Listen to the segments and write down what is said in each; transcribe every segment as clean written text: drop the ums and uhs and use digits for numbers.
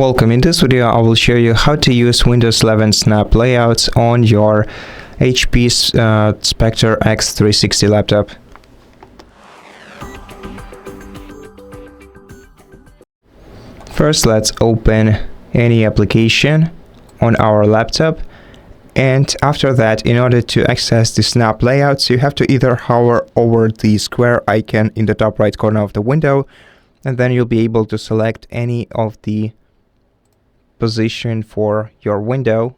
Welcome. In this video, I will show you how to use Windows 11 snap layouts on your HP Spectre x360 laptop. First, let's open any application on our laptop. And after that, in order to access the snap layouts, you have to either hover over the square icon in the top right corner of the window, and then you'll be able to select any of the position for your window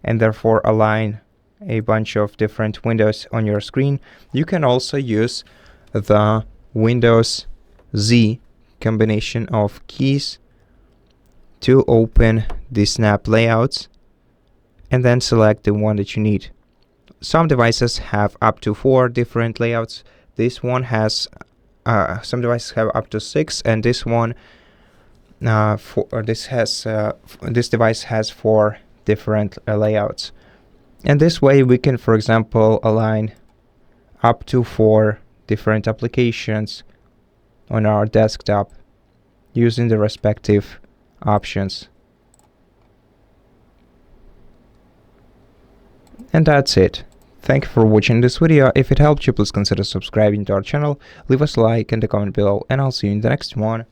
and therefore align a bunch of different windows on your screen. You can also use the Windows Z combination of keys to open the snap layouts and then select the one that you need. Some devices have up to 4 different layouts. This one has some devices have up to 6, and this one this device has 4 different layouts. And this way we can, for example, align up to 4 different applications on our desktop using the respective options. And that's it. Thank you for watching this video. If it helped you, please consider subscribing to our channel, leave us a like and a comment below, and I'll see you in the next one.